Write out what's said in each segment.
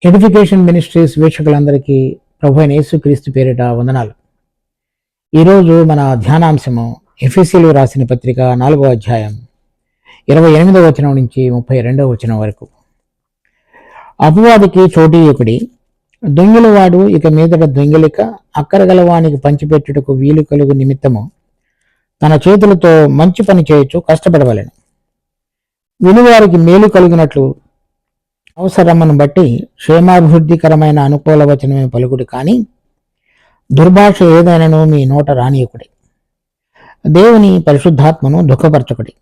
Edification ministries వీక్షకులందరికీ ప్రభు అయిన యేసుక్రీస్తు పేరిట వందనాలు. ఈరోజు మన ధ్యానాంశము ఎఫెసీయులకు రాసిన పత్రిక 4వ అధ్యాయం 28వ వచనం నుంచి 32వ వచనం వరకు. అపవాదికి చోటీయుకుడి, దొంగిలవాడు ఇక మీదట దొంగిలిక అక్కరగలవానికి పంచిపెట్టుటకు వీలు కలుగు నిమిత్తము తన చేతులతో మంచి పని చేయొచ్చు కష్టపడవలెను. వినువారికి మేలు కలుగునట్లు అవసరమును బట్టి క్షేమాభివృద్ధికరమైన అనుకూల వచనమే పలుకుడు, కానీ దుర్భాష ఏదైనాను మీ నోట రానియకుడి. దేవుని పరిశుద్ధాత్మను దుఃఖపరచకుడి.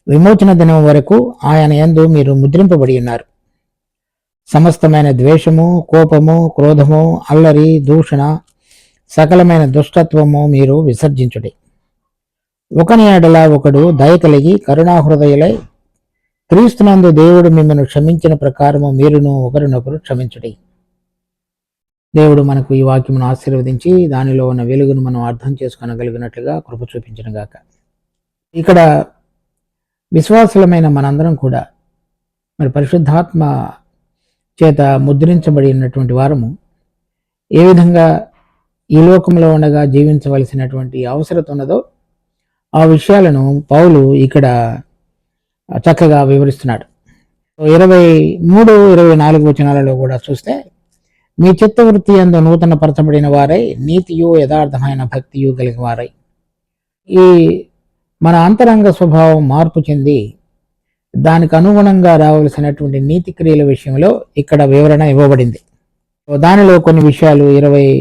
విమోచన దినం వరకు ఆయన యందు మీరు ముద్రింపబడి ఉన్నారు. సమస్తమైన ద్వేషము, కోపము, క్రోధము, అల్లరి, దూషణ, సకలమైన దుష్టత్వము మీరు విసర్జించుడి. ఒకని ఎడల ఒకడు దయ కలిగి కరుణాహృదయులై క్రీస్తునందు దేవుడు మిమ్మల్ని క్షమించిన ప్రకారము మీరును ఒకరినొకరు క్షమించుడి. దేవుడు మనకు ఈ వాక్యమును ఆశీర్వదించి దానిలో ఉన్న వెలుగును మనం అర్థం చేసుకోగలిగినట్లుగా కృప చూపించిన గాక. ఇక్కడ విశ్వాసులమైన మనందరం కూడా మరి పరిశుద్ధాత్మ చేత ముద్రించబడినటువంటి వారము ఏ విధంగా ఈ లోకంలో ఉండగా జీవించవలసినటువంటి అవసరత ఉన్నదో ఆ విషయాలను పౌలు ఇక్కడ చక్కగా వివరిస్తున్నాడు. 23-24 వచనాలలో కూడా చూస్తే, మీ చిత్తవృత్తి యందు నూతన పరచబడిన వారై నీతియు యథార్థమైన భక్తియు కలిగిన వారై. ఈ మన అంతరంగ స్వభావం మార్పు చెంది దానికి అనుగుణంగా రావలసినటువంటి నీతి క్రియల విషయంలో ఇక్కడ వివరణ ఇవ్వబడింది. దానిలో కొన్ని విషయాలు 25,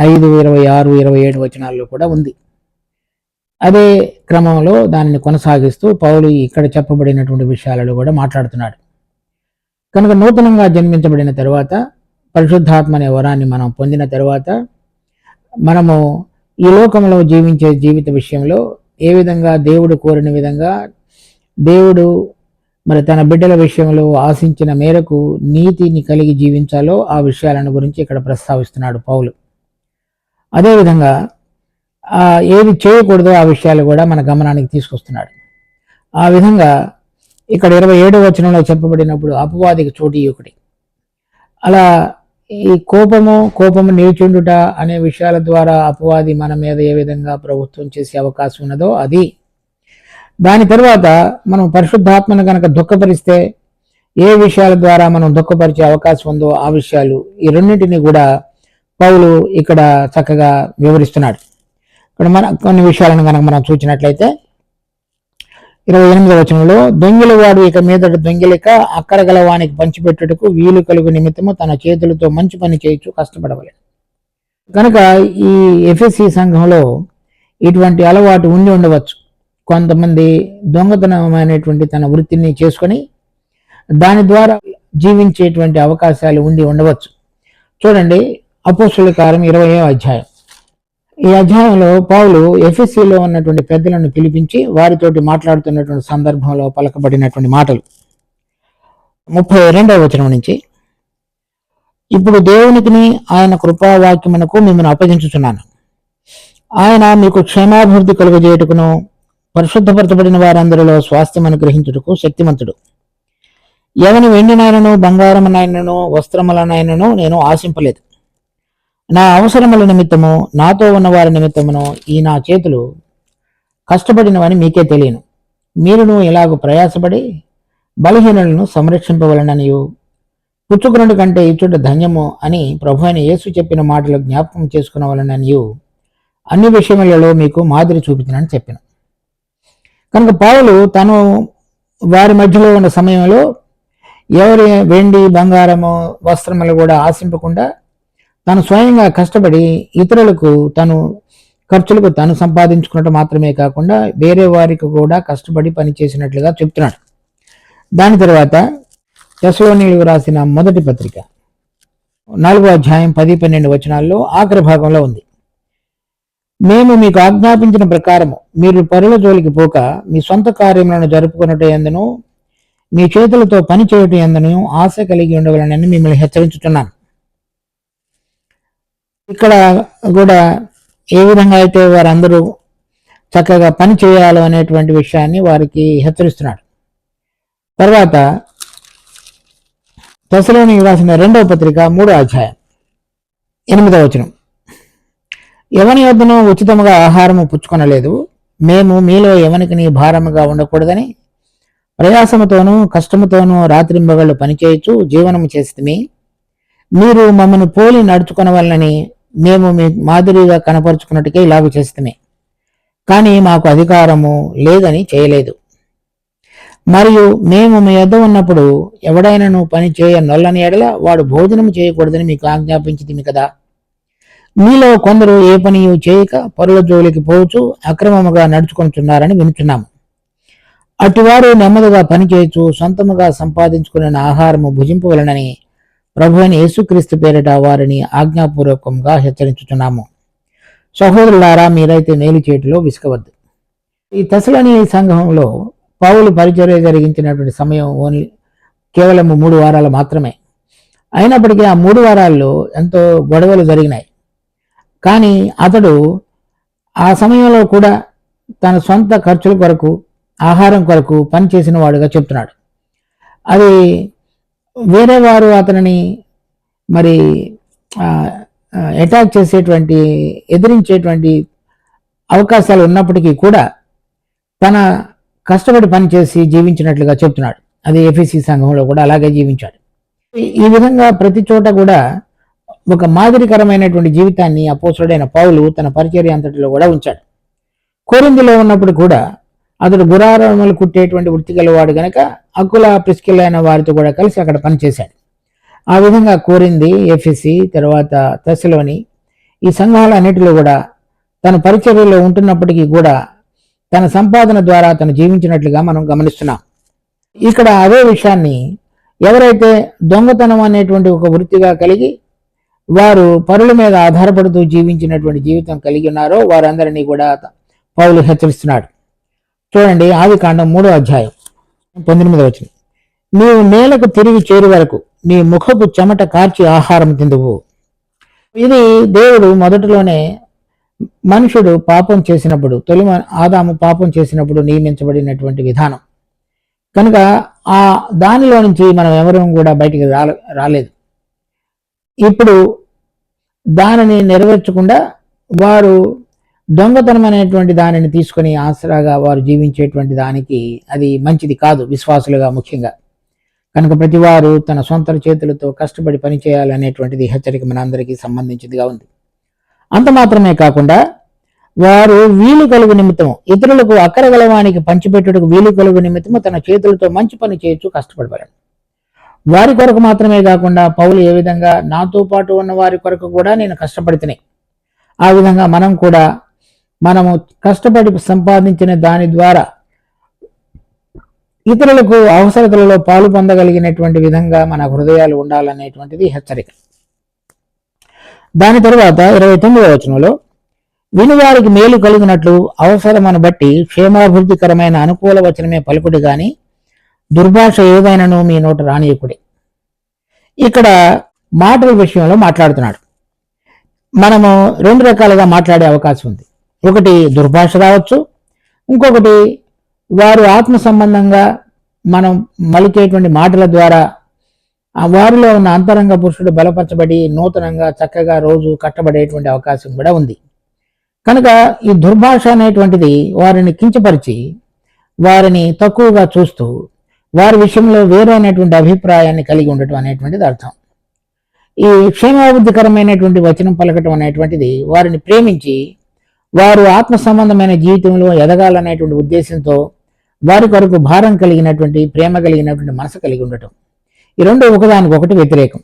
26, 27 వచనాల్లో కూడా ఉంది. అదే క్రమంలో దానిని కొనసాగిస్తూ పౌలు ఇక్కడ చెప్పబడినటువంటి విషయాలలో కూడా మాట్లాడుతున్నాడు. కనుక నూతనంగా జన్మించబడిన తర్వాత, పరిశుద్ధాత్మ అనే వరాన్ని మనం పొందిన తర్వాత, మనము ఈ లోకంలో జీవించే జీవిత విషయంలో ఏ విధంగా దేవుడు కోరిన విధంగా దేవుడు మరి తన బిడ్డల విషయంలో ఆశించిన మేరకు నీతిని కలిగి జీవించాలో ఆ విషయాలను గురించి ఇక్కడ ప్రస్తావిస్తున్నాడు పౌలు. అదేవిధంగా ఏది చేయకూడదో ఆ విషయాలు కూడా మన గమనానికి తీసుకొస్తున్నాడు. ఆ విధంగా ఇక్కడ 27వ వచనంలో చెప్పబడినప్పుడు అపవాదికి చోటీయుకుడి. అలా ఈ కోపము నిలిచుండుట అనే విషయాల ద్వారా అపవాది మన మీద ఏ విధంగా ప్రభుత్వం చేసే అవకాశం ఉన్నదో అది. దాని తర్వాత మనం పరిశుద్ధాత్మను కనుక దుఃఖపరిస్తే ఏ విషయాల ద్వారా మనం దుఃఖపరిచే అవకాశం ఉందో ఆ విషయాలు, ఈ రెండింటినీ కూడా పౌలు ఇక్కడ చక్కగా వివరిస్తున్నాడు. ఇక్కడ కొన్ని విషయాలను కనుక మనం చూసినట్లయితే 28వ వచనంలో, దొంగిలవాడు ఇక మీదట దొంగిలిక అక్కరగలవానికి పంచిపెట్టుటకు వీలు కలుగు నిమిత్తము తన చేతులతో మంచి పని చేయొచ్చు కష్టపడవలెను. కనుక ఈ ఎఫెసీ సంఘంలో ఇటువంటి అలవాటు ఉండి ఉండవచ్చు. కొంతమంది దొంగతనమైనటువంటి తన వృత్తిని చేసుకొని దాని ద్వారా జీవించేటువంటి అవకాశాలు ఉండి ఉండవచ్చు. చూడండి, అపోస్తలుల కార్యం 20వ అధ్యాయం. ఈ అధ్యాయంలో పౌలు ఎఫెసీలో ఉన్నటువంటి పెద్దలను పిలిపించి వారితోటి మాట్లాడుతున్నటువంటి సందర్భంలో పలకబడినటువంటి మాటలు. 32వ వచనం నుంచి, ఇప్పుడు దేవునికిని ఆయన కృపావాక్యమునకు మిమ్మల్ని అప్పగించుచున్నాను. ఆయన మీకు క్షేమాభివృద్ధి కలుగజేయుటకును పరిశుద్ధపరచబడిన వారందరిలో స్వాస్థ్యం అనుగ్రహించుటకు శక్తిమంతుడు. ఎవని వెండినైనను బంగారమునైనను వస్త్రములనైనను నేను ఆశింపలేదు. నా అవసరముల నిమిత్తము నాతో ఉన్న వారి నిమిత్తమును ఈ నా చేతులు కష్టపడినవని మీకే తెలియను. మీరును ఇలాగ ప్రయాసపడి బలహీనులను సంరక్షింపవలననియు పుచ్చుకున్నటి కంటే ఇచ్చుట ధన్యము అని ప్రభు అయిన యేసు చెప్పిన మాటలు జ్ఞాపకం చేసుకునవలననియు అన్ని విషయములలో మీకు మాదిరి చూపించనని చెప్పాను. కనుక పౌలు తను వారి మధ్యలో ఉన్న సమయంలో ఎవరి వెండి బంగారము వస్త్రములు కూడా ఆశింపకుండా తను స్వయంగా కష్టపడి ఇతరులకు తను ఖర్చులకు తను సంపాదించుకున్నట్టు మాత్రమే కాకుండా వేరే వారికి కూడా కష్టపడి పనిచేసినట్లుగా చెప్తున్నాడు. దాని తర్వాత తెస్సలోనీయులకు రాసిన మొదటి పత్రిక 4వ అధ్యాయం 10-12 వచనాల్లో ఆఖరి భాగంలో ఉంది. మేము మీకు ఆజ్ఞాపించిన ప్రకారము మీరు పరుల జోలికి పోక మీ సొంత కార్యములను జరుపుకున్నట్టు ఎందును మీ చేతులతో పని చేయటం ఎందును ఆశ కలిగి ఉండవలనని మిమ్మల్ని హెచ్చరించుతున్నాను. ఇక్కడ కూడా ఏ విధంగా అయితే వారందరూ చక్కగా పని చేయాలి అనేటువంటి విషయాన్ని వారికి హెచ్చరిస్తున్నాడు. తర్వాత తెస్సలోనికి రాసిన 2వ పత్రిక 3వ అధ్యాయం 8వ వచనం. ఎవని యొద్దనూ ఉచితముగా ఆహారము పుచ్చుకొనలేదు, మేము మీలో ఎవనికి భారముగా ఉండకూడదని ప్రయాసముతోనూ కష్టముతోనూ రాత్రింబగళ్ళు పనిచేయచ్చు జీవనము చేస్తమే. మీరు మమ్మను పోలి నడుచుకొనవలనని మేము మీ మాదిరిగా కనపరుచుకున్నట్టుకే ఇలాగ చేస్తమే, కానీ మాకు అధికారము లేదని చేయలేదు. మరియు మేము మీ యొద్ద ఉన్నప్పుడు ఎవడైనాను పని చేయ నొల్లని ఎడల వాడు భోజనం చేయకూడదని మీకు ఆజ్ఞాపించింది కదా. మీలో కొందరు ఏ పనియు చేయక పరుల జోలికి పోవచ్చు అక్రమముగా నడుచుకొనిచున్నారని వినుచున్నాము. అటువారు నెమ్మదిగా పనిచేయచ్చు సొంతముగా సంపాదించుకున్న ఆహారము భుజింపవలనని ప్రభు అయిన యేసుక్రీస్తు పేరిట వారిని ఆజ్ఞాపూర్వకంగా హెచ్చరించుచున్నాము. సహోదరులారా, మీరైతే మేలు చేటులో విసుకవద్దు. ఈ తెస్సలోని సంఘంలో పౌలు పరిచర్య జరిగించినటువంటి సమయం కేవలం 3 వారాలు మాత్రమే. అయినప్పటికీ ఆ 3 వారాల్లో ఎంతో గొడవలు జరిగినాయి. కానీ అతడు ఆ సమయంలో కూడా తన సొంత ఖర్చుల కొరకు ఆహారం కొరకు పనిచేసిన వాడుగా చెప్తున్నాడు. అది వేరే వారు అతనిని మరి అటాక్ చేసేటువంటి ఎదిరించేటువంటి అవకాశాలు ఉన్నప్పటికీ కూడా తన కష్టపడి పనిచేసి జీవించినట్లుగా చెప్తున్నాడు. అది ఎఫెసీ సంఘంలో కూడా అలాగే జీవించాడు. ఈ విధంగా ప్రతి చోట కూడా ఒక మాదిరికరమైనటువంటి జీవితాన్ని అపోస్తలుడైన పౌలు తన పరిచర్య అంతటిలో కూడా ఉంచాడు. కొరింథీలో ఉన్నప్పుడు కూడా అతడు గుడారములు కుట్టేటువంటి వృత్తి గలవాడు గనక అకుల ప్రిస్కిల్ల అయిన వారితో కూడా కలిసి అక్కడ పనిచేశాడు. ఆ విధంగా కొరింథీ, ఎఫెసీ, తర్వాత తెస్సలోని ఈ సంఘాలన్నిటిలో కూడా తన పరిచర్యలో ఉంటున్నప్పటికీ కూడా తన సంపాదన ద్వారా తను జీవించినట్లుగా మనం గమనిస్తున్నాం. ఇక్కడ అదే విషయాన్ని ఎవరైతే దొంగతనం అనేటువంటి ఒక వృత్తిగా కలిగి వారు పరుల మీద ఆధారపడుతూ జీవించినటువంటి జీవితం కలిగి ఉన్నారో వారందరినీ కూడా పౌలు హెచ్చరిస్తున్నాడు. చూడండి, ఆదికాండం 3వ అధ్యాయం 19వ వచనం. నీవు నేలకు తిరిగి చేరు వరకు నీ ముఖపు చెమట కార్చి ఆహారం తిందువు. ఇది దేవుడు మొదటిలోనే మనుషుడు పాపం చేసినప్పుడు, తొలి ఆదాము పాపం చేసినప్పుడు నియమించబడినటువంటి విధానం కనుక ఆ దానిలో నుంచి మనం ఎవరూ కూడా బయటికి రాలేదు. ఇప్పుడు దానిని నెరవేర్చకుండా వారు దొంగతనం అనేటువంటి దానిని తీసుకొని ఆసరాగా వారు జీవించేటువంటి దానికి అది మంచిది కాదు, విశ్వాసులుగా ముఖ్యంగా. కనుక ప్రతి వారు తన సొంత చేతులతో కష్టపడి పనిచేయాలనేటువంటిది హెచ్చరిక మనందరికీ సంబంధించిందిగా ఉంది. అంత మాత్రమే కాకుండా వారు వీలు కలుగు నిమిత్తము ఇతరులకు అక్కరగలవానికి పంచిపెట్టుటకు వీలు కలుగు నిమిత్తము తన చేతులతో మంచి పని చేయొచ్చు కష్టపడబడాలి. వారి కొరకు మాత్రమే కాకుండా పౌలు ఏ విధంగా నాతో పాటు ఉన్న వారి కొరకు కూడా నేను కష్టపడితేనే, ఆ విధంగా మనము కష్టపడి సంపాదించిన దాని ద్వారా ఇతరులకు అవసరతలలో పాలు పొందగలిగినటువంటి విధంగా మన హృదయాలు ఉండాలనేటువంటిది హెచ్చరిక. దాని తరువాత 29వ వచనంలో వినువారికి మేలు కలిగినట్లు అవసరమను బట్టి క్షేమాభివృద్ధికరమైన అనుకూల వచనమే పలుకుడి గాని దుర్భాష ఏదైనాను మీ నోట రానియకుడి. ఇక్కడ మాటల విషయంలో మాట్లాడుతున్నాడు. మనము 2 రకాలుగా మాట్లాడే అవకాశం ఉంది. ఒకటి దుర్భాష రావచ్చు, ఇంకొకటి వారు ఆత్మ సంబంధంగా మనం మలికేటువంటి మాటల ద్వారా వారిలో ఉన్న అంతరంగ పురుషుడు బలపరచబడి నూతనంగా చక్కగా రోజు కట్టబడేటువంటి అవకాశం కూడా ఉంది. కనుక ఈ దుర్భాష అనేటువంటిది వారిని కించపరిచి వారిని తక్కువగా చూస్తూ వారి విషయంలో వేరైనటువంటి అభిప్రాయాన్ని కలిగి ఉండటం అనేటువంటిది అర్థం. ఈ క్షేమాభివృద్ధికరమైనటువంటి వచనం పలకటం అనేటువంటిది వారిని ప్రేమించి వారు ఆత్మ సంబంధమైన జీవితంలో ఎదగాలనేటువంటి ఉద్దేశంతో వారి కొరకు భారం కలిగినటువంటి ప్రేమ కలిగినటువంటి మనసు కలిగి ఉండటం. ఈ రెండు ఒకదానికొకటి వ్యతిరేకం.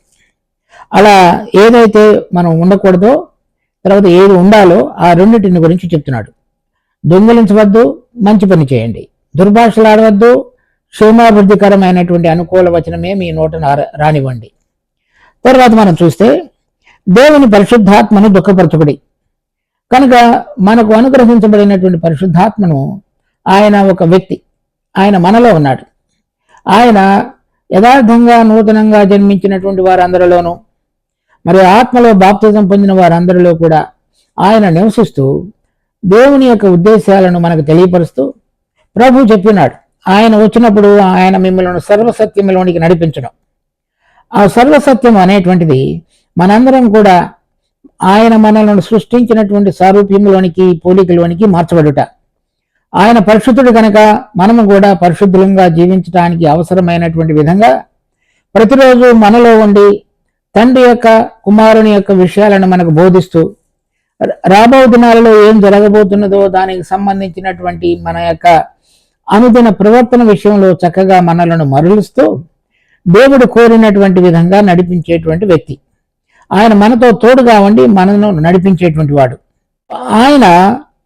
అలా ఏదైతే మనం ఉండకూడదో తర్వాత ఏది ఉండాలో ఆ రెండింటిని గురించి చెప్తున్నాడు. దొంగలించవద్దు, మంచి పని చేయండి. దుర్భాషలాడవద్దు, క్షేమాభివృద్ధికరమైనటువంటి అనుకూల వచనమే మీ నోట రానివ్వండి. తర్వాత మనం చూస్తే దేవుని పరిశుద్ధాత్మను దుఃఖపరచుకుడి. కనుక మనకు అనుగ్రహించబడినటువంటి పరిశుద్ధాత్మను ఆయన ఒక వ్యక్తి, ఆయన మనలో ఉన్నాడు. ఆయన యథార్థంగా నూతనంగా జన్మించినటువంటి వారందరిలోనూ మరి ఆత్మలో బాప్తిజం పొందిన వారందరిలో కూడా ఆయన నివసిస్తూ దేవుని యొక్క ఉద్దేశాలను మనకు తెలియపరుస్తూ ప్రభు చెప్పినాడు ఆయన వచ్చినప్పుడు ఆయన మిమ్మల్ని సర్వసత్యంలోనికి నడిపించడం. ఆ సర్వసత్యం అనేటువంటిది మనందరం కూడా ఆయన మనలను సృష్టించినటువంటి సారూప్యంలోనికి పోలికలోనికి మార్చబడుట. ఆయన పరిశుద్ధుడు కనుక మనము కూడా పరిశుద్ధులంగా జీవించడానికి అవసరమైనటువంటి విధంగా ప్రతిరోజు మనలో ఉండి తండ్రి యొక్క కుమారుని యొక్క విషయాలను మనకు బోధిస్తూ రాబో దినాలలో ఏం జరగబోతున్నదో దానికి సంబంధించినటువంటి మన యొక్క అనుదిన ప్రవర్తన విషయంలో చక్కగా మనలను మరలుస్తూ దేవుడు కోరినటువంటి విధంగా నడిపించేటువంటి వ్యక్తి. ఆయన మనతో తోడుగా ఉండి మనను నడిపించేటువంటి వాడు.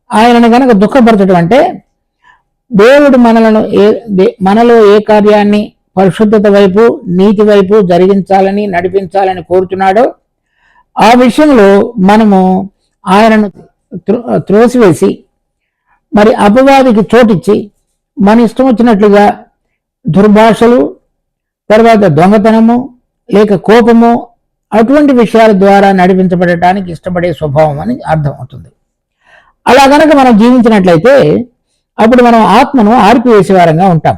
ఆయనను గనక దుఃఖపరచడం అంటే దేవుడు మనలో ఏ కార్యాన్ని పరిశుద్ధత వైపు నీతి వైపు జరిగించాలని నడిపించాలని కోరుతున్నాడో ఆ విషయంలో మనము ఆయనను త్రోసివేసి మరి అపవాదికి చోటిచ్చి మన ఇష్టం వచ్చినట్లుగా దుర్భాషలు, తర్వాత దొంగతనము లేక కోపము అటువంటి విషయాల ద్వారా నడిపించబడటానికి ఇష్టపడే స్వభావం అని అర్థం అవుతుంది. అలా గనక మనం జీవించినట్లయితే అప్పుడు మనం ఆత్మను ఆర్పివేసేవారంగా ఉంటాం.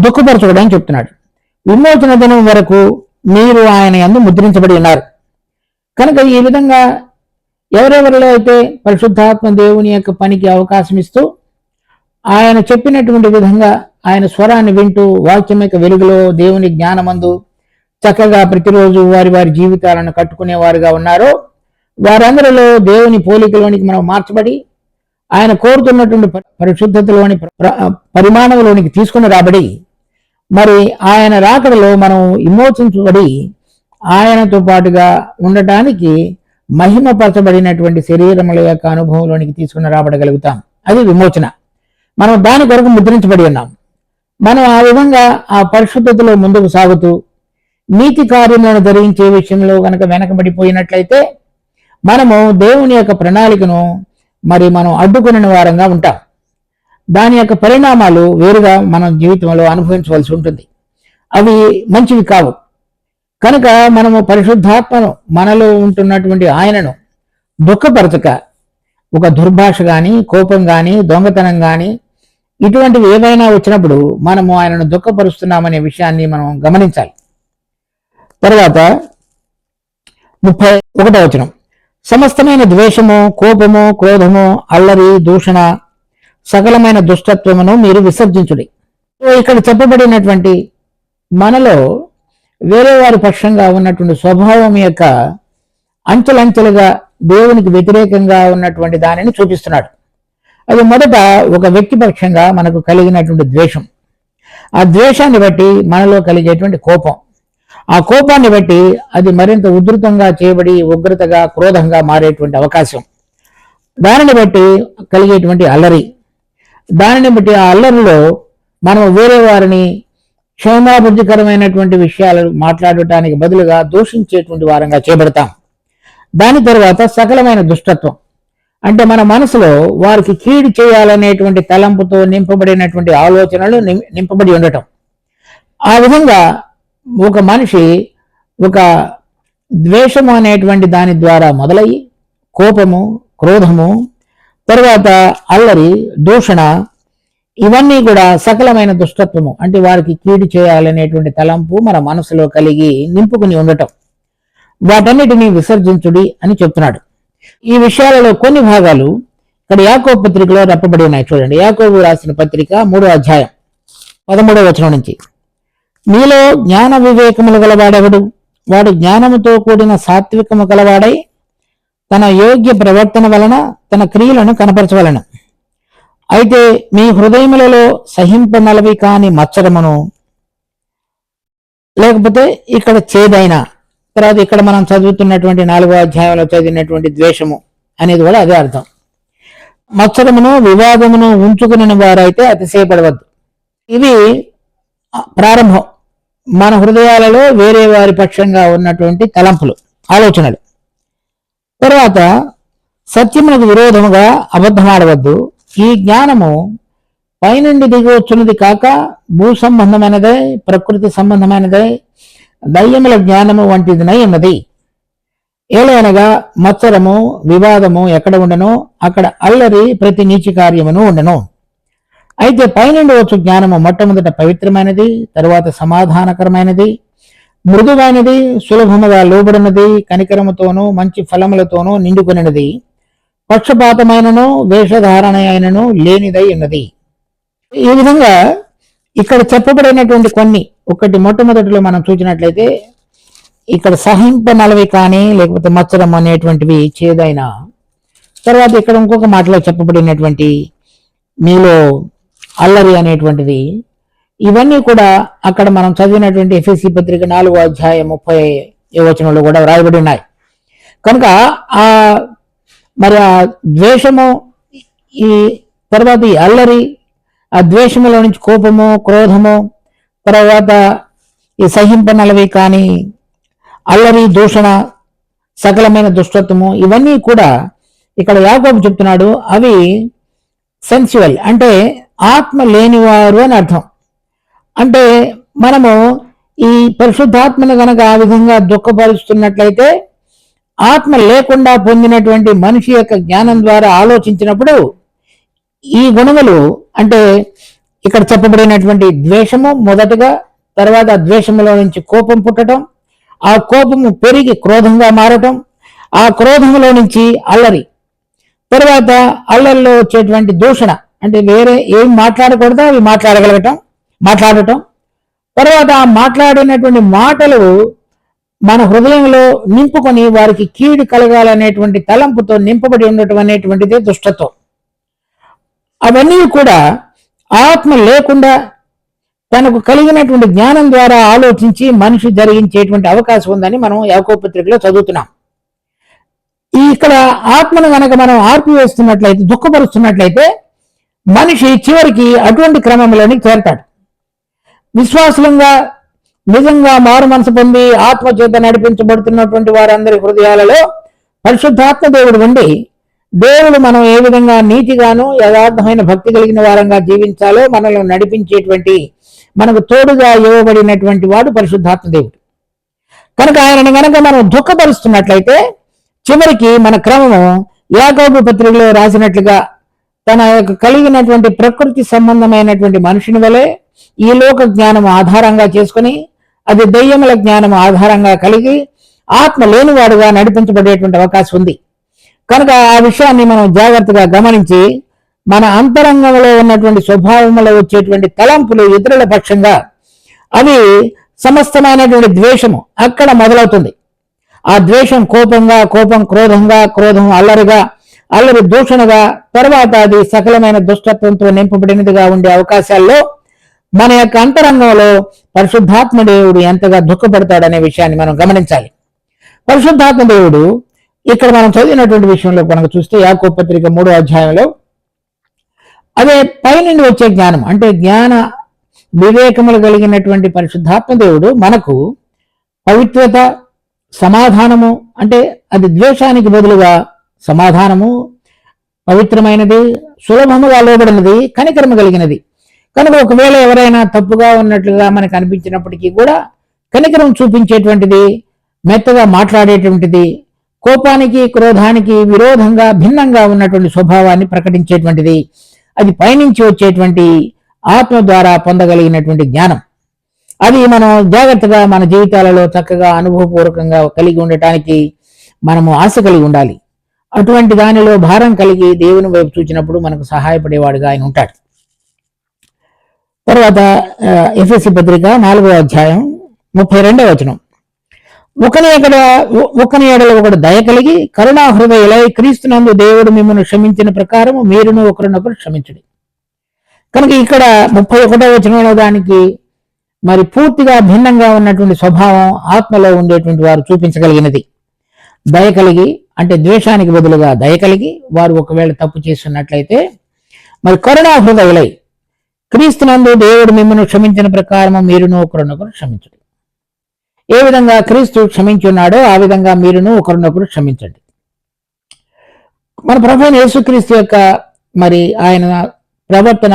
దుఃఖపరచకూడదని చెప్తున్నాడు. విమోచన దినం వరకు మీరు ఆయన యందు ముద్రించబడి ఉన్నారు కనుక ఈ విధంగా ఎవరెవరిలో అయితే పరిశుద్ధాత్మ దేవుని యొక్క పనికి అవకాశం ఇస్తూ ఆయన చెప్పినటువంటి విధంగా ఆయన స్వరాన్ని వింటూ వాక్యం యొక్క వెలుగులో దేవుని జ్ఞానమందు చక్కగా ప్రతిరోజు వారి వారి జీవితాలను కట్టుకునేవారుగా ఉన్నారో వారందరిలో దేవుని పోలికలోనికి మనం మార్చబడి ఆయన కోరుతున్నటువంటి పరిశుద్ధతలోని పరిమాణంలోనికి తీసుకుని రాబడి మరి ఆయన రాకడలో మనం విమోచించబడి ఆయనతో పాటుగా ఉండటానికి మహిమపరచబడినటువంటి శరీరముల యొక్క అనుభవంలోనికి తీసుకుని రాబడగలుగుతాం. అది విమోచన. మనం దాని కొరకు ముద్రించబడి ఉన్నాం. మనం ఆ విధంగా ఆ పరిశుద్ధతలో ముందుకు సాగుతూ నీతి కార్యములను ధరించే విషయంలో కనుక వెనకబడిపోయినట్లయితే మనము దేవుని యొక్క ప్రణాళికను మనం అడ్డుకునే వారంగా ఉంటాం. దాని యొక్క పరిణామాలు వేరుగా మనం జీవితంలో అనుభవించవలసి ఉంటుంది. అవి మంచివి కావు. కనుక మనము పరిశుద్ధాత్మను మనలో ఉంటున్నటువంటి ఆయనను దుఃఖపరచక ఒక దుర్భాష కానీ కోపం కానీ దొంగతనం కానీ ఇటువంటివి ఏవైనా వచ్చినప్పుడు మనము ఆయనను దుఃఖపరుస్తున్నామనే విషయాన్ని మనం గమనించాలి. తర్వాత 31వ వచనం, సమస్తమైన ద్వేషము, కోపము, క్రోధము, అల్లరి, దూషణ, సకలమైన దుష్టత్వమును మీరు విసర్జించుడి. ఇక్కడ చెప్పబడినటువంటి మనలో వేరే వారి పక్షంగా ఉన్నటువంటి స్వభావం యొక్క అంచెలంచెలుగా దేవునికి వ్యతిరేకంగా ఉన్నటువంటి దానిని చూపిస్తున్నాడు. అది మొదట ఒక వ్యక్తి పక్షంగా మనకు కలిగినటువంటి ద్వేషం. ఆ ద్వేషాన్ని బట్టి మనలో కలిగేటువంటి కోపం, ఆ కోపాన్ని బట్టి అది మరింత ఉధృతంగా చేయబడి ఉగ్రతగా క్రోధంగా మారేటువంటి అవకాశం, దానిని బట్టి కలిగేటువంటి అల్లరి, దానిని బట్టి ఆ అల్లరిలో మనం వేరే వారిని క్షేమాభివృద్ధికరమైనటువంటి విషయాలు మాట్లాడటానికి బదులుగా దూషించేటువంటి వారంగా చేయబడతాం. దాని తర్వాత సకలమైన దుష్టత్వం, అంటే మన మనసులో వారికి కీడు చేయాలనేటువంటి తలంపుతో నింపబడినటువంటి ఆలోచనలు నింపబడి ఉండటం. ఆ విధంగా ఒక మనిషి ఒక ద్వేషము అనేటువంటి దాని ద్వారా మొదలయ్యి కోపము, క్రోధము, తర్వాత అల్లరి, దూషణ, ఇవన్నీ కూడా సకలమైన దుష్టత్వము, అంటే వారికి కీడు చేయాలనేటువంటి తలంపు మన మనసులో కలిగి నింపుకుని ఉండటం. వాటన్నిటినీ విసర్జించుడి అని చెప్తున్నాడు. ఈ విషయాలలో కొన్ని భాగాలు ఇక్కడ యాకోబు పత్రికలో రప్పబడి ఉన్నాయి. చూడండి, యాకోబు రాసిన పత్రిక 3వ అధ్యాయం 13వ వచనం నుంచి, మీలో జ్ఞాన వివేకములు గలవాడెవడు? వాడు జ్ఞానముతో కూడిన సాత్వికము గలవాడై తన యోగ్య ప్రవర్తన వలన తన క్రియలను కనపరచవలను. అయితే మీ హృదయములలో సహింపనలవి కాని మత్సరమును, లేకపోతే ఇక్కడ చేదైన, తర్వాత ఇక్కడ మనం చదువుతున్నటువంటి 4వ అధ్యాయంలో చదివినటువంటి ద్వేషము అనేది కూడా అదే అర్థం. మత్సరమును, వివాదమును ఉంచుకుని వారైతే అతిశయపడవద్దు. ఇవి ప్రారంభం. మన హృదయాలలో వేరే వారి పక్షంగా ఉన్నటువంటి తలంపులు, ఆలోచనలు. తర్వాత సత్యమునకు విరోధముగా అబద్ధమాడవద్దు. ఈ జ్ఞానము పైనుండి దిగి వచ్చినది కాక భూ సంబంధమైనదే, ప్రకృతి సంబంధమైనదే, దయ్యముల జ్ఞానము వంటిదినై ఉన్నది. ఏలైనగా మత్సరము, వివాదము ఎక్కడ ఉండనో అక్కడ అల్లరి, ప్రతి నీచి కార్యమును ఉండను. అయితే పైనుండి వచ్చు జ్ఞానము మొట్టమొదట పవిత్రమైనది, తరువాత సమాధానకరమైనది, మృదువైనది, సులభముగా లోబడినది, కనికరముతోనూ మంచి ఫలములతోనూ నిండుకొనినది, పక్షపాతమైనను వేషధారణ అయినను లేనిదై ఉన్నది. ఈ విధంగా ఇక్కడ చెప్పబడినటువంటి కొన్ని మొట్టమొదటిలో మనం చూసినట్లయితే ఇక్కడ సహింపనలవి కానీ లేకపోతే మత్సరం అనేటువంటివి చేదైన, తర్వాత ఇక్కడ ఇంకొక మాటలో చెప్పబడినటువంటి మీలో అల్లరి అనేటువంటిది, ఇవన్నీ కూడా అక్కడ మనం చదివినటువంటి ఎఫెసీ పత్రిక 4వ అధ్యాయం 30వ వచనంలో కూడా వ్రాయబడి ఉన్నాయి. కనుక ఆ మరి ఆ ద్వేషము, ఈ తర్వాత ఈ అల్లరి, ఆ ద్వేషములో నుంచి కోపము, క్రోధము, తర్వాత ఈ సహింపనలవి కానీ, అల్లరి, దూషణ, సకలమైన దుష్టత్వము, ఇవన్నీ కూడా ఇక్కడ యాకోబు చెప్తున్నాడు అవి సెన్సువల్, అంటే ఆత్మ లేనివారు అని అర్థం. అంటే మనము ఈ పరిశుద్ధాత్మను గనక ఆ విధంగా దుఃఖపరుస్తున్నట్లయితే, ఆత్మ లేకుండా పొందినటువంటి మనిషి యొక్క జ్ఞానం ద్వారా ఆలోచించినప్పుడు ఈ గుణములు, అంటే ఇక్కడ చెప్పబడినటువంటి ద్వేషము మొదటగా, తర్వాత ద్వేషములో నుంచి కోపం పుట్టడం, ఆ కోపము పెరిగి క్రోధంగా మారటం, ఆ క్రోధములో నుంచి అల్లరి, తర్వాత అల్లరిలో వచ్చేటువంటి దూషణ, అంటే వేరే ఏం మాట్లాడకూడదో అవి మాట్లాడటం, తర్వాత ఆ మాట్లాడినటువంటి మాటలు మన హృదయంలో నింపుకొని వారికి కీడు కలగాలనేటువంటి తలంపుతో నింపబడి ఉండటం అనేటువంటిదే దుష్టత్వం. అవన్నీ కూడా ఆత్మ లేకుండా తనకు కలిగినటువంటి జ్ఞానం ద్వారా ఆలోచించి మనిషి జరిగించేటువంటి అవకాశం ఉందని మనం యాకోబు పత్రికలో చదువుతున్నాం. ఇక్కడ ఆత్మను గనక మనం ఆర్పివేస్తున్నట్లయితే, దుఃఖపరుస్తున్నట్లయితే మనిషి చివరికి అటువంటి క్రమంలోని చేరతాడు. విశ్వాసులంగా నిజంగా మారు మనసు పొంది ఆత్మ చేత నడిపించబడుతున్నటువంటి వారందరి హృదయాలలో పరిశుద్ధాత్మ దేవుడు ఉండి, దేవుడు మనం ఏ విధంగా నీతిగాను యథార్థమైన భక్తి కలిగిన వారంగా జీవించాలో మనల్ని నడిపించేటువంటి, మనకు తోడుగా ఇవ్వబడినటువంటి వాడు పరిశుద్ధాత్మ దేవుడు. కనుక ఆయనను గనక మనం దుఃఖపరుస్తున్నట్లయితే చివరికి మన క్రమము యాకోబు పత్రికలో రాసినట్లుగా తన యొక్క కలిగినటువంటి ప్రకృతి సంబంధమైనటువంటి మనుషుని వలె ఈ లోక జ్ఞానం ఆధారంగా చేసుకుని, అది దెయ్యముల జ్ఞానం ఆధారంగా కలిగి ఆత్మ లేనివాడుగా నడిపించబడేటువంటి అవకాశం ఉంది. కనుక ఆ విషయాన్ని మనం జాగ్రత్తగా గమనించి మన అంతరంగంలో ఉన్నటువంటి స్వభావంలో వచ్చేటువంటి తలంపులు ఇతరుల పక్షంగా అవి సమస్తమైనటువంటి ద్వేషము అక్కడ మొదలవుతుంది. ఆ ద్వేషం కోపంగా, కోపం క్రోధంగా, క్రోధం అల్లరిగా, అల్లరి దూషణగా, తర్వాత అది సకలమైన దుష్టత్వంతో నింపబడినదిగా ఉండే అవకాశాల్లో మన యొక్క అంతరంగంలో పరిశుద్ధాత్మ దేవుడు ఎంతగా దుఃఖపడతాడనే విషయాన్ని మనం గమనించాలి. పరిశుద్ధాత్మ దేవుడు ఇక్కడ మనం చదివినటువంటి విషయంలో కనుక చూస్తే యాకోబు పత్రిక 3వ అధ్యాయంలో అదే పైనుండి వచ్చే జ్ఞానం, అంటే జ్ఞాన వివేకములు కలిగినటువంటి పరిశుద్ధాత్మ దేవుడు మనకు పవిత్రత, సమాధానము, అంటే అది ద్వేషానికి బదులుగా సమాధానము, పవిత్రమైనది, సులభముగా లోబడినది, కనికరము కలిగినది. కనుక ఒకవేళ ఎవరైనా తప్పుగా ఉన్నట్లుగా మనకు అనిపించినప్పటికీ కూడా కనికరం చూపించేటువంటిది, మెత్తగా మాట్లాడేటువంటిది, కోపానికి క్రోధానికి విరోధంగా భిన్నంగా ఉన్నటువంటి స్వభావాన్ని ప్రకటించేటువంటిది, అది పైనుంచి వచ్చేటువంటి ఆత్మ ద్వారా పొందగలిగినటువంటి జ్ఞానం. అది మనం జాగ్రత్తగా మన జీవితాలలో చక్కగా అనుభవపూర్వకంగా కలిగి ఉండటానికి మనము ఆశ కలిగి ఉండాలి. అటువంటి దానిలో భారం కలిగి దేవుని వైపు చూచినప్పుడు మనకు సహాయపడేవాడుగా ఆయన ఉంటాడు. తర్వాత ఎఫెసీ పత్రిక 4వ అధ్యాయం 32వ వచనం, ఒకని ఎడల ఒకడు దయ కలిగి కరుణా హృదయులై క్రీస్తునందు దేవుడు మిమ్మల్ని క్షమించిన ప్రకారము మీరును ఒకరినొకరు క్షమించుడి. కనుక ఇక్కడ 31వ వచనంలో దానికి మరి పూర్తిగా భిన్నంగా ఉన్నటువంటి స్వభావం ఆత్మలో ఉండేటువంటి వారు చూపించగలిగినది. దయ కలిగి, అంటే ద్వేషానికి బదులుగా దయ కలిగి, వారు ఒకవేళ తప్పు చేస్తున్నట్లయితే మరి కరుణా హృదయులై క్రీస్తునందు దేవుడు మిమ్మల్ని క్షమించిన ప్రకారము మీరును ఒకరినొకరు క్షమించండి. ఏ విధంగా క్రీస్తు క్షమించున్నాడో ఆ విధంగా మీరును ఒకరినొకరు క్షమించండి. మన ప్రభువైన యేసుక్రీస్తు యొక్క మరి ఆయన ప్రవర్తన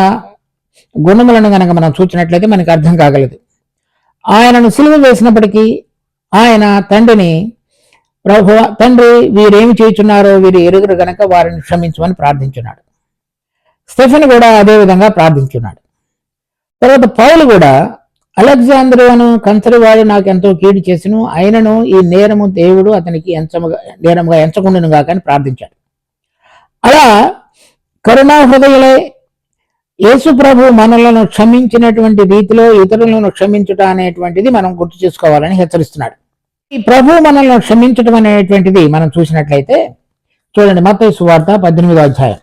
గుణములను గనక మనం చూసినట్లయితే మనకు అర్థం కాగలదు. ఆయనను సిలువ వేసినప్పటికీ ఆయన తండ్రిని, తండ్రి వీరేమి చేయుచున్నారో వీరు ఎరుగురు గనక వారిని క్షమించమని ప్రార్థించున్నాడు. స్టెఫెన్ కూడా అదే విధంగా ప్రార్థించున్నాడు. తర్వాత పౌలు కూడా అలెగ్జాంద్రును కంచరివాడు నాకు ఎంతో కీడు చేసిను, అయినను ఈ నేరము దేవుడు అతనికి నేరముగా ఎంచకుండును గాక అని ప్రార్థించాడు. అలా కరుణా హృదయులై యేసు ప్రభు మనలను క్షమించినటువంటి రీతిలో ఇతరులను క్షమించుట అనేటువంటిది మనం గుర్తు చేసుకోవాలని హెచ్చరిస్తున్నాడు. ఈ ప్రభు మనల్ని క్షమించడం అనేటువంటిది మనం చూసినట్లయితే చూడండి, మత్తయి సువార్త 18వ అధ్యాయం.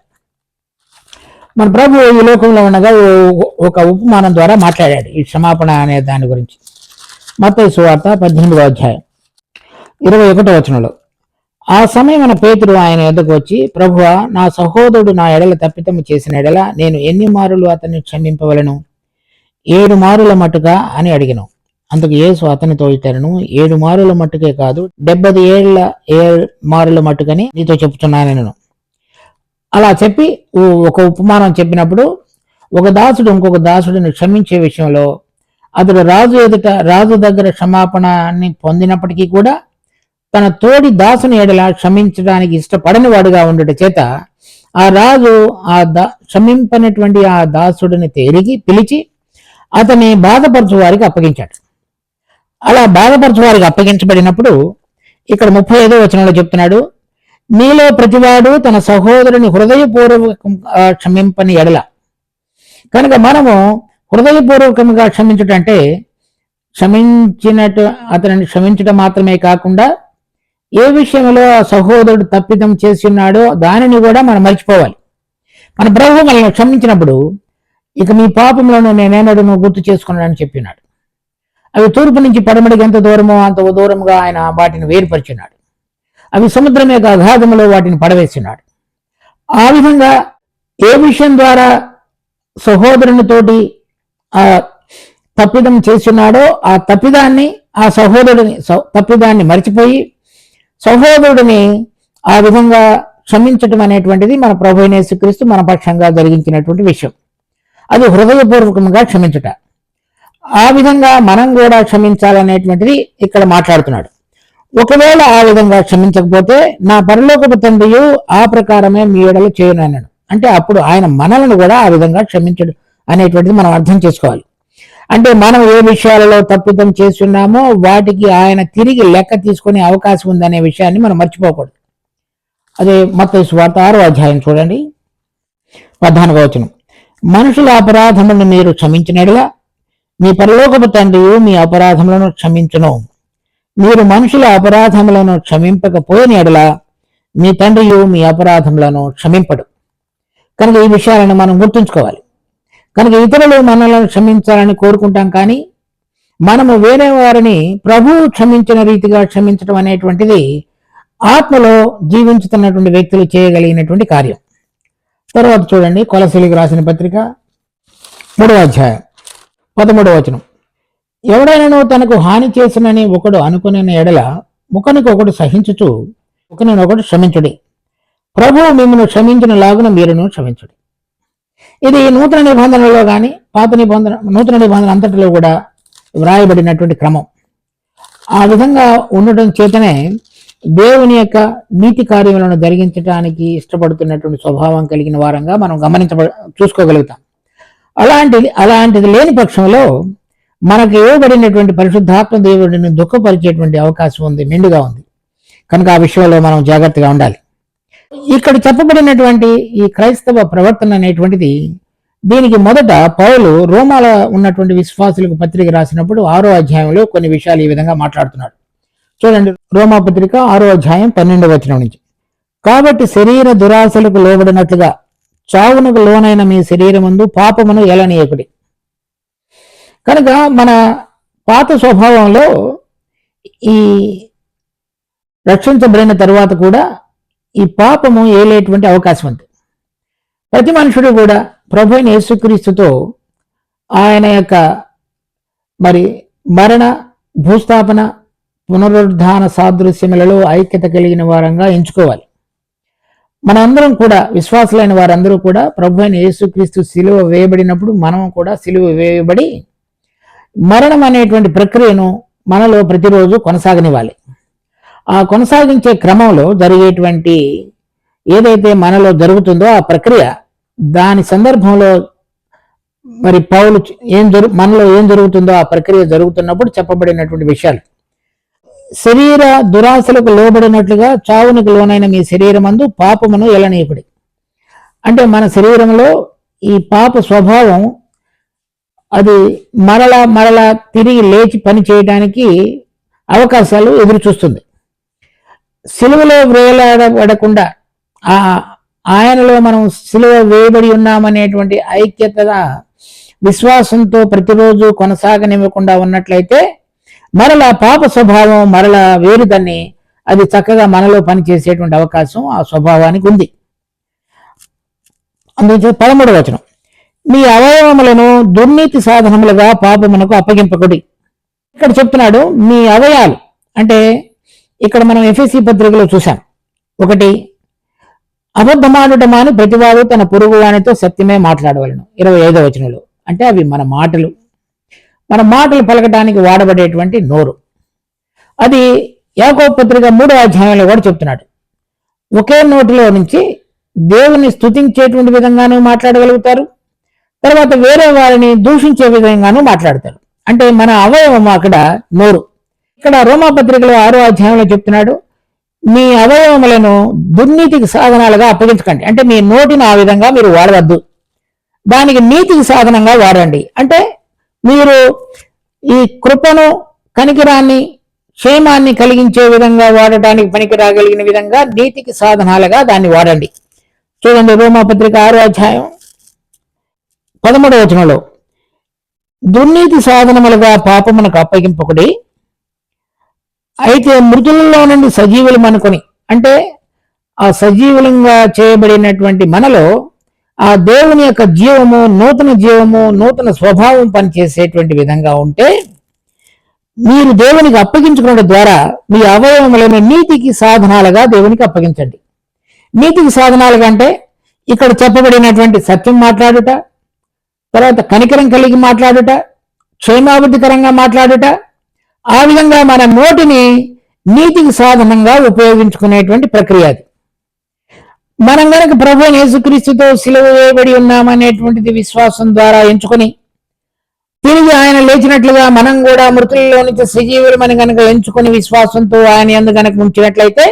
మన ప్రభు ఈ లోకంలో ఉండగా ఒక ఉపమానం ద్వారా మాట్లాడాడు ఈ క్షమాపణ అనే దాని గురించి. మత్తయి సువార్త 18వ అధ్యాయం 21వ వచనంలో, ఆ సమయమున పేతురు ఆయన ఎద్దకు వచ్చి, ప్రభువా, నా సహోదరుడు నా ఎడల తప్పితము చేసిన ఎడల నేను ఎన్ని మారులు అతన్ని క్షమింపవలను? 7 మారుల మట్టుగా అని అడిగిను. అందుకు యేసు అతనితో ఇతరును, 7 మారుల మట్టుకే కాదు, 77 మారుల మట్టుకని నీతో చెప్తున్నాను. అలా చెప్పి ఒక ఉపమానం చెప్పినప్పుడు ఒక దాసుడు ఇంకొక దాసుడిని క్షమించే విషయంలో అతడు రాజు దగ్గర క్షమాపణని పొందినప్పటికీ కూడా తన తోడి దాసుని ఎడల క్షమించడానికి ఇష్టపడని వాడుగా ఉండటం చేత ఆ రాజు క్షమింపనటువంటి ఆ దాసుడిని పిలిచి అతని బాధపరచు వారికి అప్పగించాడు. అలా బాధపరచు వారికి అప్పగించబడినప్పుడు ఇక్కడ 35వ వచనంలో చెప్తున్నాడు, మీలో ప్రతివాడు తన సహోదరుని హృదయపూర్వకంగా క్షమింపని ఎడల. కనుక మనము హృదయపూర్వకంగా క్షమించటం అంటే అతనిని క్షమించడం మాత్రమే కాకుండా ఏ విషయంలో ఆ సహోదరుడు తప్పిదం చేసి ఉన్నాడో దానిని కూడా మనం మర్చిపోవాలి. మన ప్రభు మనల్ని క్షమించినప్పుడు ఇక మీ పాపంలోనూ నేనేనడును గుర్తు చేసుకున్నాడని చెప్పినాడు. అవి తూర్పు నుంచి పడమడికి ఎంత దూరమో అంత దూరంగా ఆయన వాటిని వేరుపరిచినాడు. అవి సముద్రం యొక్క అగాధములో వాటిని పడవేసినాడు. ఆ విధంగా ఏ విషయం ద్వారా సహోదరునితోటి ఆ తప్పిదం చేస్తున్నాడో ఆ తప్పిదాన్ని మర్చిపోయి సహోదరుడిని ఆ విధంగా క్షమించటం అనేటువంటిది మన ప్రభువైన యేసుక్రీస్తు మన పక్షంగా జరిగించినటువంటి విషయం. అది హృదయపూర్వకంగా క్షమించుట. ఆ విధంగా మనం కూడా క్షమించాలనేటువంటిది ఇక్కడ మాట్లాడుతున్నాడు. ఒకవేళ ఆ విధంగా క్షమించకపోతే నా పరలోకపు తండ్రియు ఆ ప్రకారమే మీ ఎడల చేయను అన్నాడు. అంటే అప్పుడు ఆయన మనలను కూడా ఆ విధంగా క్షమించడు అనేటువంటిది మనం అర్థం చేసుకోవాలి. అంటే మనం ఏ విషయాలలో తప్పిదం చేస్తున్నామో వాటికి ఆయన తిరిగి లెక్క తీసుకునే అవకాశం ఉందనే విషయాన్ని మనం మర్చిపోకూడదు. అదే మత్తయి సువార్త 6వ అధ్యాయం చూడండి, 14వ వచనం, మనుషుల అపరాధములను మీరు క్షమించినట్లుగా మీ పరలోకపు తండ్రియు మీ అపరాధములను క్షమించును. మీరు మనుషుల అపరాధములను క్షమింపకపోయిన ఎడల మీ తండ్రియు మీ అపరాధములను క్షమింపడు. కనుక ఈ విషయాలను మనం గుర్తుంచుకోవాలి. కనుక ఇతరులు మనల్ని క్షమించాలని కోరుకుంటాం, కానీ మనము వేరే వారిని ప్రభువు క్షమించిన రీతిగా క్షమించడం అనేటువంటిది ఆత్మలో జీవించుతున్నటువంటి వ్యక్తులు చేయగలిగినటువంటి కార్యం. తర్వాత చూడండి, కొలసీలకు రాసిన పత్రిక 3వ అధ్యాయం 13వ వచనం, ఎవడైనాను తనకు హాని చేసినని ఒకడు అనుకునే ఎడల ఒకరికొకడు సహించుచు ఒకరినొకడు క్షమించుడి. ప్రభువు మిమ్మల్ని క్షమించిన లాగున మీరును క్షమించుడి. ఇది నూతన నిబంధనలో కానీ నూతన నిబంధన అంతటిలో కూడా వ్రాయబడినటువంటి క్రమం. ఆ విధంగా ఉండటం చేతనే దేవుని యొక్క నీతి కార్యములను జరిగించడానికి ఇష్టపడుతున్నటువంటి స్వభావం కలిగిన వారంగా మనం చూసుకోగలుగుతాం. అలాంటిది లేని పక్షంలో మనకు ఇవ్వబడినటువంటి పరిశుద్ధాత్మ దేవుడిని దుఃఖపరిచేటువంటి అవకాశం ఉంది, మెండుగా ఉంది. కనుక ఆ విషయంలో మనం జాగ్రత్తగా ఉండాలి. ఇక్కడ చెప్పబడినటువంటి ఈ క్రైస్తవ ప్రవర్తన అనేటువంటిది, దీనికి మొదట పౌలు రోమాల ఉన్నటువంటి విశ్వాసులకు పత్రిక రాసినప్పుడు 6వ అధ్యాయంలో కొన్ని విషయాలు ఈ విధంగా మాట్లాడుతున్నాడు. చూడండి, రోమా పత్రిక 6వ అధ్యాయం 12వ వచనం నుంచి, కాబట్టి శరీర దురాశలకు లోబడినట్లుగా చావునకు లోనైన మీ శరీరమందు పాపమును ఎలనీయకుడి. కనుక మన పాత స్వభావంలో ఈ రక్షించబడిన తరువాత కూడా ఈ పాపము ఏలేటువంటి అవకాశం ఉంది. ప్రతి మనుషుడు కూడా ప్రభు అయిన యేసుక్రీస్తుతో ఆయన యొక్క మరణ, భూస్థాపన, పునరుద్ధాన సాదృశ్యములలో ఐక్యత కలిగిన వారంగా ఎంచుకోవాలి. మనందరం కూడా విశ్వాసులైన వారందరూ కూడా ప్రభు అయిన యేసుక్రీస్తు సిలువ వేయబడినప్పుడు మనం కూడా సిలువ వేయబడి మరణం అనేటువంటి ప్రక్రియను మనలో ప్రతిరోజు కొనసాగనివ్వాలి. ఆ కొనసాగించే క్రమంలో జరిగేటువంటి ఏదైతే మనలో జరుగుతుందో ఆ ప్రక్రియ, దాని సందర్భంలో మరి పౌలు మనలో ఏం జరుగుతుందో ఆ ప్రక్రియ జరుగుతున్నప్పుడు చెప్పబడినటువంటి విషయాలు. శరీర దురాశలకు లోబడినట్లుగా చావునికి లోనైన మీ శరీరమందు పాపమును ఎలనీయకుడి. అంటే మన శరీరంలో ఈ పాప స్వభావం అది మరలా తిరిగి లేచి పని చేయడానికి అవకాశాలు ఎదురు చూస్తుంది. సిలువలో వేలాడబడకుండా ఆయనలో మనం సిలువ వేయబడి ఉన్నామనేటువంటి ఐక్యత విశ్వాసంతో ప్రతిరోజు కొనసాగనివ్వకుండా ఉన్నట్లయితే మరలా పాప స్వభావం మరలా వేరుదని అది చక్కగా మనలో పనిచేసేటువంటి అవకాశం ఆ స్వభావానికి ఉంది. అందుకే 13వ వచనం, మీ అవయవములను దుర్నీతి సాధనములుగా పాపమునకు అప్పగింపకుడి. ఇక్కడ చెప్తున్నాడు మీ అవయాలు అంటే ఇక్కడ మనం ఎఫెసీ పత్రికలో చూసాం. 1 అబద్ధమాడుట మాని ప్రతివాడు తన పొరుగు వానితో సత్యమే మాట్లాడవలను. 25వ వచనంలో అంటే అవి మన మాటలు పలకడానికి వాడబడేటువంటి నోరు. అది యాకోబు పత్రిక 3వ అధ్యాయంలో కూడా చెప్తున్నాడు. ఒకే నోటిలో నుంచి దేవుని స్తుతించేటువంటి విధంగానూ మాట్లాడగలుగుతారు, తర్వాత వేరే వారిని దూషించే విధంగానూ మాట్లాడతారు. అంటే మన అవయవం అక్కడ నోరు. ఇక్కడ రోమాపత్రికలో 6వ అధ్యాయంలో చెప్తున్నాడు, మీ అవయవములను దుర్నీతికి సాధనాలుగా అప్పగించకండి. అంటే మీ నోటిని ఆ విధంగా మీరు వాడవద్దు, దానికి నీతికి సాధనంగా వాడండి. అంటే మీరు ఈ కృపను కనికిరాన్ని క్షేమాన్ని కలిగించే విధంగా వాడటానికి పనికిరాగలిగిన విధంగా నీతికి సాధనాలుగా దాన్ని వాడండి. చూడండి రోమాపత్రిక 6వ అధ్యాయం 13వ వచనంలో, దుర్నీతి సాధనములుగా పాపమునకు అప్పగింపకుడి, అయితే మృతులలో నుండి సజీవులు అనుకొని, అంటే ఆ సజీవులంగా చేయబడినటువంటి మనలో ఆ దేవుని యొక్క జీవము, నూతన స్వభావం పనిచేసేటువంటి విధంగా ఉంటే మీరు దేవునికి అప్పగించుకోవడం ద్వారా మీ అవయవములను నీతికి సాధనాలుగా దేవునికి అప్పగించండి. నీతికి సాధనాలుగా అంటే ఇక్కడ చెప్పబడినటువంటి సత్యం మాట్లాడుట, తర్వాత కనికరం కలిగి మాట్లాడుట, క్షేమాభివృద్ధికరంగా మాట్లాడుట, ఆ విధంగా మన నోటిని నీతికి సాధనంగా ఉపయోగించుకునేటువంటి ప్రక్రియ అది. మనం గనక ప్రభువైన యేసుక్రీస్తుతో సిలువ వేయబడి ఉన్నామనేటువంటిది విశ్వాసం ద్వారా ఎంచుకొని తిరిగి ఆయన లేచినట్లుగా మనం కూడా మృతులలో నుంచి సజీవులమని కనుక ఎంచుకొని విశ్వాసంతో ఆయన యందు కనుక ఉంచినట్లయితే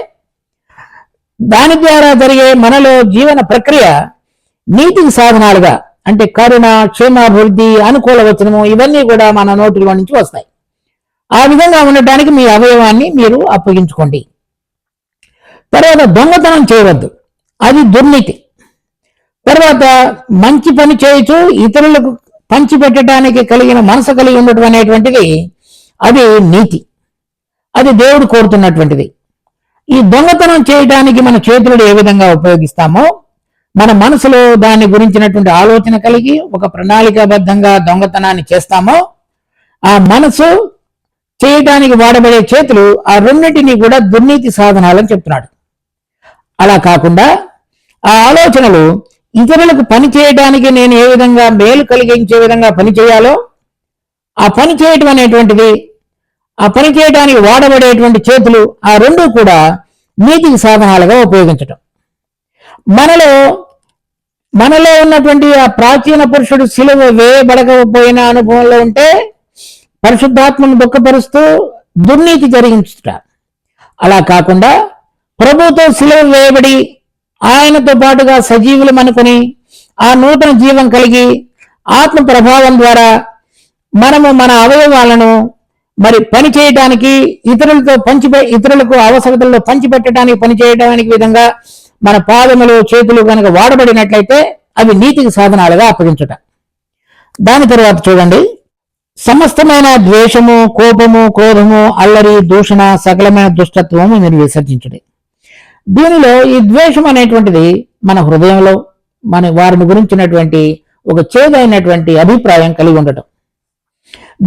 దాని ద్వారా జరిగే మనలో జీవన ప్రక్రియ నీతికి సాధనాలుగా, అంటే కరుణ, క్షేమాభివృద్ధి, అనుకూల వచనము ఇవన్నీ కూడా మన నోటిలో నుంచి వస్తాయి. ఆ విధంగా ఉండటానికి మీ అవయవాన్ని మీరు అప్పగించుకోండి. తర్వాత దొంగతనం చేయవద్దు, అది దుర్నీతి. తర్వాత మంచి పని చేయొచ్చు, ఇతరులకు పంచిపెట్టడానికి కలిగిన మనసు కలిగి ఉండటం అనేటువంటిది అది నీతి, అది దేవుడు కోరుతున్నటువంటిది. ఈ దొంగతనం చేయడానికి మన చేతులను ఏ విధంగా ఉపయోగిస్తామో మన మనసులో దాని గురించినటువంటి ఆలోచన కలిగి ఒక ప్రణాళికాబద్ధంగా దొంగతనాన్ని చేస్తామో ఆ మనసు చేయడానికి వాడబడే చేతులు ఆ రెండింటినీ కూడా దుర్నీతి సాధనాలని చెప్తున్నాడు. అలా కాకుండా ఆ ఆలోచనలు ఇతరులకు పని చేయడానికి నేను ఏ విధంగా మేలు కలిగించే విధంగా పని చేయాలో ఆ పని చేయటం అనేటువంటిది, ఆ పని చేయడానికి వాడబడేటువంటి చేతులు ఆ రెండు కూడా నీతికి సాధనాలుగా ఉపయోగించటం. మనలో ఉన్నటువంటి ఆ ప్రాచీన పురుషుడు సిలువ వేయబడకపోయిన అనుభవంలో ఉంటే పరిశుద్ధాత్మను దుఃఖపరుస్తూ దుర్నీతి జరిగించుట. అలా కాకుండా ప్రభుతో సిలువ వేయబడి ఆయనతో పాటుగా సజీవులం అనుకుని ఆ నూతన జీవం కలిగి ఆత్మ ప్రభావం ద్వారా మనము మన అవయవాలను మరి పని చేయడానికి ఇతరులకు అవసరతల్లో పంచిపెట్టడానికి పని చేయడానికి విధంగా మన పాదములు చేతులు కనుక వాడబడినట్లయితే అవి నీతికి సాధనాలుగా అప్పగించుట. దాని తర్వాత చూడండి, సమస్తమైన ద్వేషము, కోపము, క్రోధము, అల్లరి, దూషణ, సకలమైన దుష్టత్వము మీరు విసర్జించుడి. దీనిలో ఈ ద్వేషం అనేటువంటిది మన హృదయంలో మన వారిని గురించినటువంటి ఒక చేదైనటువంటి అభిప్రాయం కలిగి ఉండటం.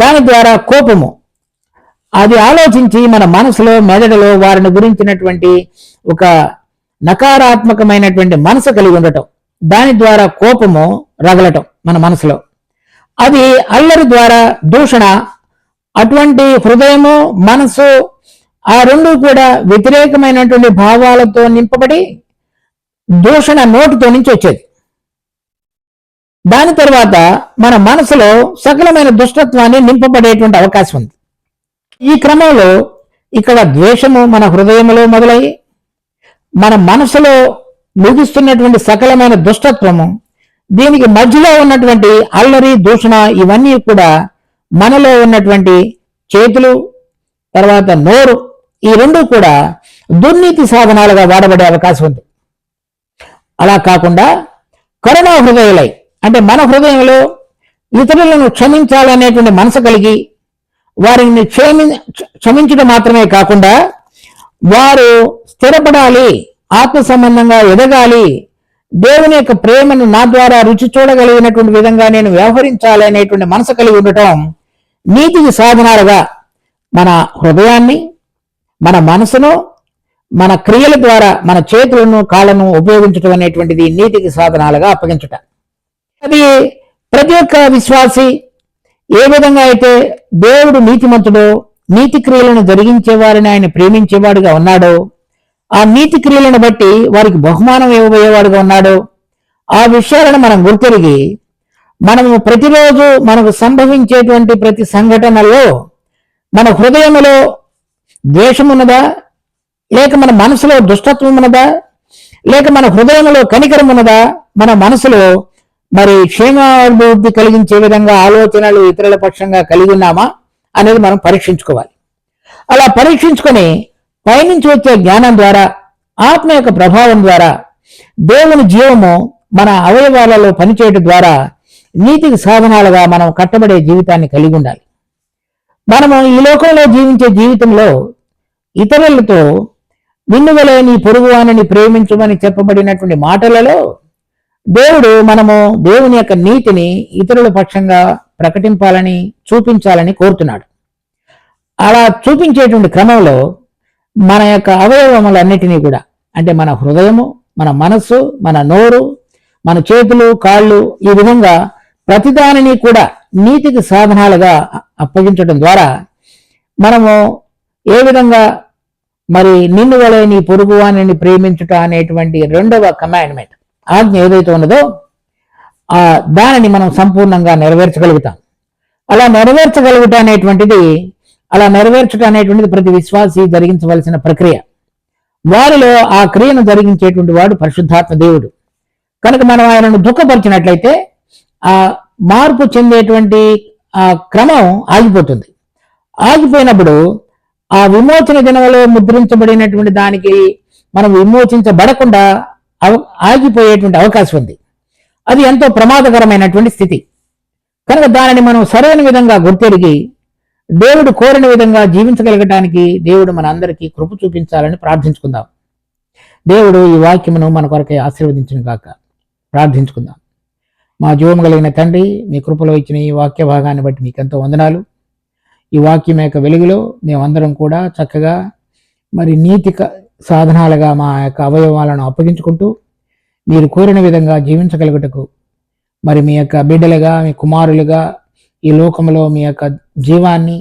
దాని ద్వారా కోపము, అది ఆలోచించి మన మనసులో మెదడులో వారిని గురించినటువంటి ఒక నకారాత్మకమైనటువంటి మనసు కలిగి ఉండటం. దాని ద్వారా కోపము రగలటం మన మనసులో. అది అల్లరి ద్వారా దూషణ, అటువంటి హృదయము మనసు ఆ రెండు కూడా వ్యతిరేకమైనటువంటి భావాలతో నింపబడి దూషణ నోటితో నుంచి వచ్చేది. దాని తర్వాత మన మనసులో సకలమైన దుష్టత్వాన్ని నింపబడేటువంటి అవకాశం ఉంది. ఈ క్రమంలో ఇక్కడ ద్వేషము మన హృదయంలో మొదలై మన మనసులో ముగిస్తున్నటువంటి సకలమైన దుష్టత్వము, దీనికి మధ్యలో ఉన్నటువంటి అల్లరి, దూషణ, ఇవన్నీ కూడా మనలో ఉన్నటువంటి చేతులు, తర్వాత నోరు, ఈ రెండు కూడా దుర్నీతి సాధనాలుగా వాడబడే అవకాశం ఉంది. అలా కాకుండా కరుణా హృదయులై, అంటే మన హృదయంలో ఇతరులను క్షమించాలనేటువంటి మనసు కలిగి వారిని క్షమించడం మాత్రమే కాకుండా వారు స్థిరపడాలి, ఆత్మ సంబంధంగా ఎదగాలి, దేవుని యొక్క ప్రేమను నా ద్వారా రుచి చూడగలిగినటువంటి విధంగా నేను వ్యవహరించాలి అనేటువంటి మనసు కలిగి ఉండటం నీతికి సాధనాలుగా మన హృదయాన్ని, మన మనసును, మన క్రియల ద్వారా మన చేతులను, కాళ్ళను ఉపయోగించడం అనేటువంటిది నీతికి సాధనాలుగా అప్పగించుట. అది ప్రతి ఒక్క విశ్వాసి ఏ విధంగా అయితే దేవుడు నీతిమంతుడో, నీతి క్రియలను జరిగించే వారిని ఆయన ప్రేమించేవాడుగా ఉన్నాడో, ఆ నీతి క్రియలను బట్టి వారికి బహుమానం ఇవ్వబోయేవాడుగా ఉన్నాడో, ఆ విషయాలను మనం గుర్తెరిగి మనము ప్రతిరోజు మనకు సంభవించేటువంటి ప్రతి సంఘటనలో మన హృదయంలో ద్వేషం ఉన్నదా, లేక మన మనసులో దుష్టత్వం ఉన్నదా, లేక మన హృదయంలో కనికరం ఉన్నదా, మన మనసులో మరి క్షేమాభివృద్ధి కలిగించే విధంగా ఆలోచనలు ఇతరుల పక్షంగా కలిగి ఉన్నామా అనేది మనం పరీక్షించుకోవాలి. అలా పరీక్షించుకొని పైనుంచి వచ్చే జ్ఞానం ద్వారా, ఆత్మ యొక్క ప్రభావం ద్వారా, దేవుని జీవము మన అవయవాలలో పనిచేయడం ద్వారా నీతికి సాధనాలుగా మనం కట్టబడే జీవితాన్ని కలిగి ఉండాలి. మనము ఈ లోకంలో జీవించే జీవితంలో ఇతరులతో నిన్ను వలె నీ పొరుగువానిని ప్రేమించమని చెప్పబడినటువంటి మాటలలో దేవుడు మనము దేవుని యొక్క నీతిని ఇతరుల పక్షంగా ప్రకటింపాలని, చూపించాలని కోరుతున్నాడు. అలా చూపించేటువంటి క్రమంలో మన యొక్క అవయవములన్నిటినీ కూడా, అంటే మన హృదయము, మన మనస్సు, మన నోరు, మన చేతులు, కాళ్ళు, ఈ విధంగా ప్రతిదానిని కూడా నీతికి సాధనాలుగా అప్పగించడం ద్వారా మనము ఏ విధంగా మరి నిన్ను వలె నీ పొరుగువానిని ప్రేమించుట అనేటువంటి రెండవ కమాండ్మెంట్, ఆజ్ఞ ఏదైతే ఉన్నదో దానిని మనం సంపూర్ణంగా నెరవేర్చగలుగుతాం. అలా నెరవేర్చగలుగుట అనేటువంటిది ప్రతి విశ్వాసి జరిగించవలసిన ప్రక్రియ. వారిలో ఆ క్రియను జరిగించేటువంటి వాడు పరిశుద్ధాత్మ దేవుడు. కనుక మనం ఆయనను దుఃఖపరిచినట్లయితే ఆ మార్పు చెందేటువంటి ఆ క్రమం ఆగిపోతుంది. ఆగిపోయినప్పుడు ఆ విమోచన దినంలో ముద్రించబడినటువంటి దానికి మనం విమోచించబడకుండా ఆగిపోయేటువంటి అవకాశం ఉంది. అది ఎంతో ప్రమాదకరమైనటువంటి స్థితి. కనుక దానిని మనం సరైన విధంగా గుర్తెరిగి దేవుడు కోరిన విధంగా జీవించగలగటానికి దేవుడు మన అందరికీ కృప చూపించాలని ప్రార్థించుకుందాం. దేవుడు ఈ వాక్యమును మన కొరకై ఆశీర్వదించిన గాక. ప్రార్థించుకుందాం. మా జీవం కలిగిన తండ్రి, మీ కృపలో ఇచ్చిన ఈ వాక్య భాగాన్ని బట్టి మీకెంతో వందనాలు. ఈ వాక్యం యొక్క వెలుగులో మేమందరం కూడా చక్కగా మరి నీతి సాధనాలుగా మా యొక్క అవయవాలను అప్పగించుకుంటూ మీరు కోరిన విధంగా జీవించగలుగుటకు, మరి మీ యొక్క బిడ్డలుగా, మీ కుమారులుగా ఈ లోకంలో మీ యొక్క జీవాన్ని,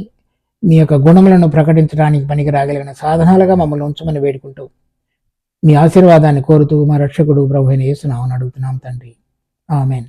మీ యొక్క గుణములను ప్రకటించడానికి పనికి రాగలిగిన సాధనాలుగా మమ్మల్ని ఉంచమని వేడుకుంటూ మీ ఆశీర్వాదాన్ని కోరుతూ మా రక్షకుడు ప్రభు అయిన యేసు నామమున అడుగుతున్నాం తండ్రి. ఆమేన్.